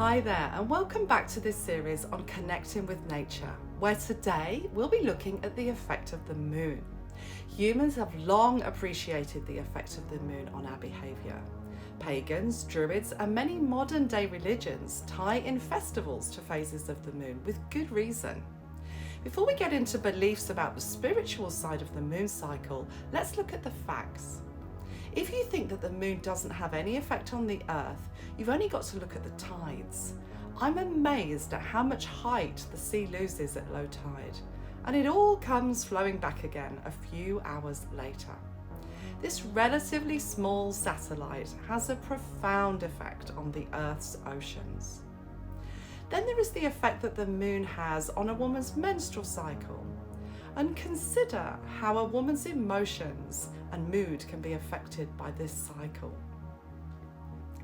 Hi there, and welcome back to this series on connecting with nature, where today we'll be looking at the effect of the moon. Humans have long appreciated the effect of the moon on our behaviour. Pagans, Druids, and many modern day religions tie in festivals to phases of the moon with good reason. Before we get into beliefs about the spiritual side of the moon cycle, let's look at the facts. If you think that the moon doesn't have any effect on the Earth, you've only got to look at the tides. I'm amazed at how much height the sea loses at low tide, and it all comes flowing back again a few hours later. This relatively small satellite has a profound effect on the Earth's oceans. Then there is the effect that the moon has on a woman's menstrual cycle. And consider how a woman's emotions and mood can be affected by this cycle.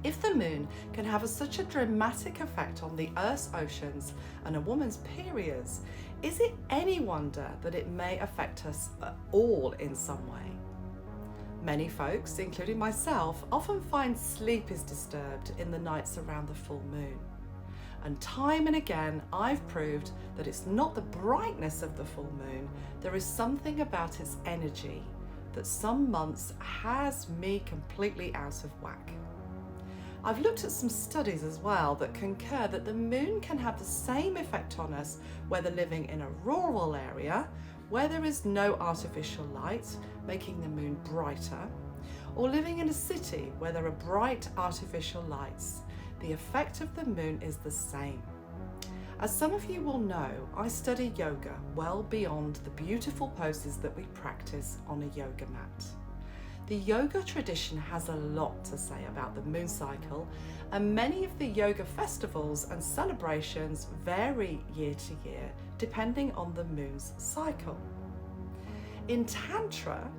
If the moon can have such a dramatic effect on the Earth's oceans and a woman's periods, is it any wonder that it may affect us all in some way? Many folks, including myself, often find sleep is disturbed in the nights around the full moon. And time and again, I've proved that it's not the brightness of the full moon, there is something about its energy that some months has me completely out of whack. I've looked at some studies as well that concur that the moon can have the same effect on us whether living in a rural area where there is no artificial light, making the moon brighter, or living in a city where there are bright artificial lights. The effect of the moon is the same. As some of you will know, I study yoga well beyond the beautiful poses that we practice on a yoga mat. The yoga tradition has a lot to say about the moon cycle, and many of the yoga festivals and celebrations vary year to year depending on the moon's cycle. In Tantra,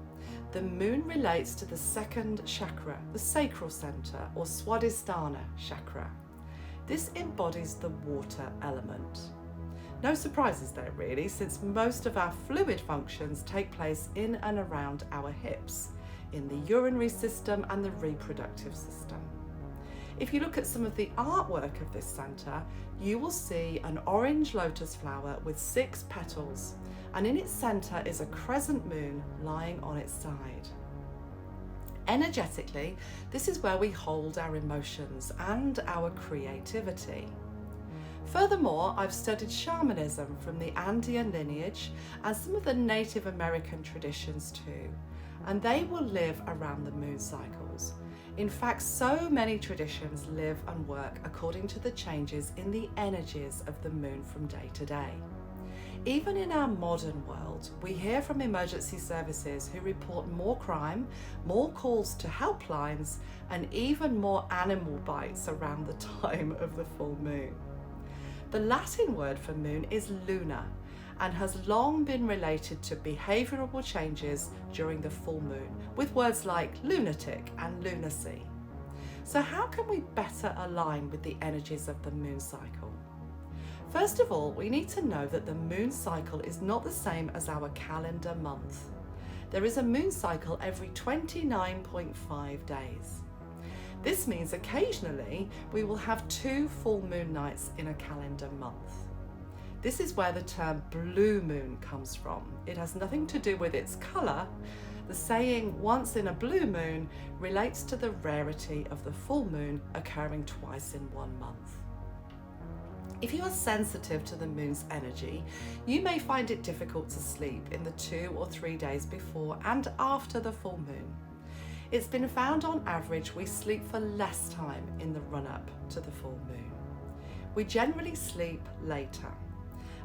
the moon relates to the second chakra, the sacral center, or Swadhisthana chakra. This embodies the water element. No surprises there really, since most of our fluid functions take place in and around our hips, in the urinary system and the reproductive system. If you look at some of the artwork of this center, you will see an orange lotus flower with 6 petals, and in its center is a crescent moon lying on its side. Energetically, this is where we hold our emotions and our creativity. Furthermore, I've studied shamanism from the Andean lineage and some of the Native American traditions too, and they will live around the moon cycles. In fact, so many traditions live and work according to the changes in the energies of the moon from day to day. Even in our modern world, we hear from emergency services who report more crime, more calls to helplines, and even more animal bites around the time of the full moon. The Latin word for moon is luna, and has long been related to behavioural changes during the full moon, with words like lunatic and lunacy. So how can we better align with the energies of the moon cycle? First of all, we need to know that the moon cycle is not the same as our calendar month. There is a moon cycle every 29.5 days. This means occasionally we will have 2 full moon nights in a calendar month. This is where the term blue moon comes from. It has nothing to do with its colour. The saying once in a blue moon relates to the rarity of the full moon occurring twice in 1 month. If you are sensitive to the moon's energy, you may find it difficult to sleep in the 2 or 3 days before and after the full moon. It's been found on average we sleep for less time in the run-up to the full moon. We generally sleep later.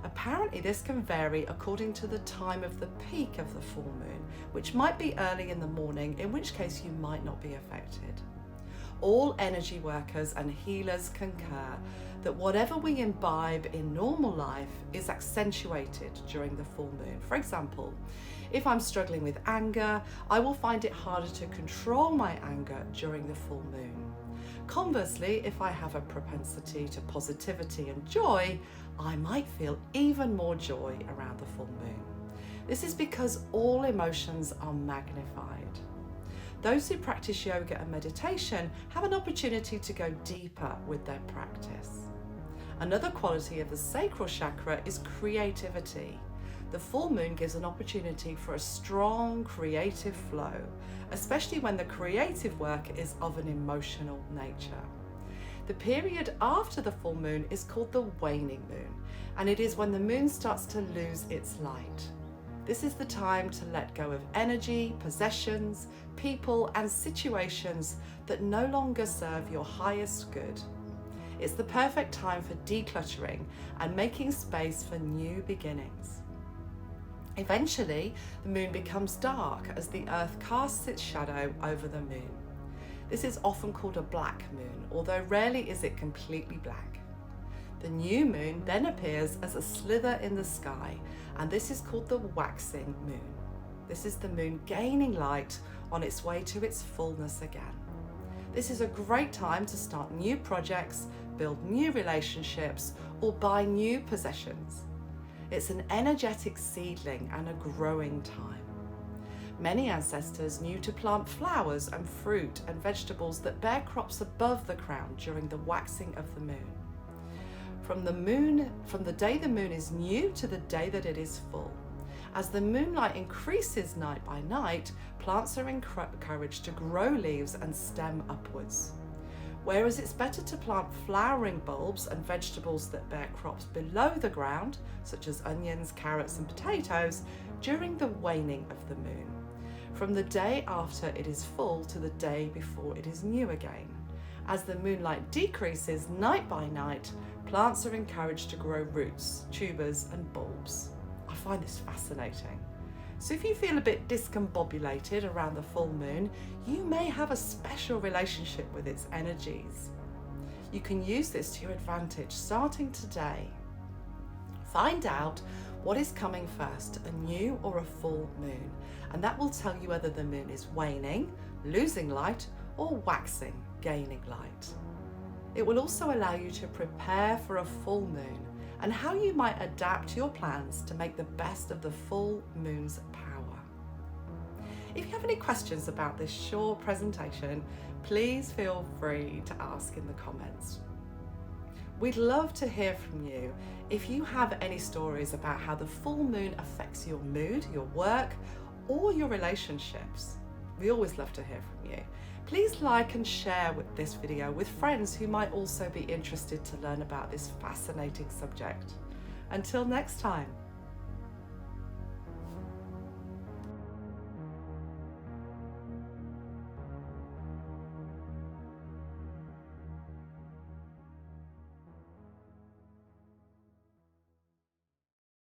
Apparently this can vary according to the time of the peak of the full moon, which might be early in the morning, in which case you might not be affected. All energy workers and healers concur that whatever we imbibe in normal life is accentuated during the full moon. For example, if I'm struggling with anger, I will find it harder to control my anger during the full moon. Conversely, if I have a propensity to positivity and joy, I might feel even more joy around the full moon. This is because all emotions are magnified. Those who practice yoga and meditation have an opportunity to go deeper with their practice. Another quality of the sacral chakra is creativity. The full moon gives an opportunity for a strong creative flow, especially when the creative work is of an emotional nature. The period after the full moon is called the waning moon, and it is when the moon starts to lose its light. This is the time to let go of energy, possessions, people, and situations that no longer serve your highest good. It's the perfect time for decluttering and making space for new beginnings. Eventually, the moon becomes dark as the earth casts its shadow over the moon. This is often called a black moon, although rarely is it completely black. The new moon then appears as a slither in the sky, and this is called the waxing moon. This is the moon gaining light on its way to its fullness again. This is a great time to start new projects, build new relationships, or buy new possessions. It's an energetic seedling and a growing time. Many ancestors knew to plant flowers and fruit and vegetables that bear crops above the crown during the waxing of the moon. From the day the moon is new to the day that it is full. As the moonlight increases night by night, plants are encouraged to grow leaves and stem upwards. Whereas it's better to plant flowering bulbs and vegetables that bear crops below the ground, such as onions, carrots, and potatoes, during the waning of the moon, from the day after it is full to the day before it is new again. As the moonlight decreases night by night, plants are encouraged to grow roots, tubers, and bulbs. I find this fascinating. So if you feel a bit discombobulated around the full moon, you may have a special relationship with its energies. You can use this to your advantage starting today. Find out what is coming first, a new or a full moon, and that will tell you whether the moon is waning, losing light, or waxing, gaining light. It will also allow you to prepare for a full moon and how you might adapt your plans to make the best of the full moon's power. If you have any questions about this short presentation, please feel free to ask in the comments. We'd love to hear from you if you have any stories about how the full moon affects your mood, your work, or your relationships. We always love to hear from you. Please like and share this video with friends who might also be interested to learn about this fascinating subject. Until next time.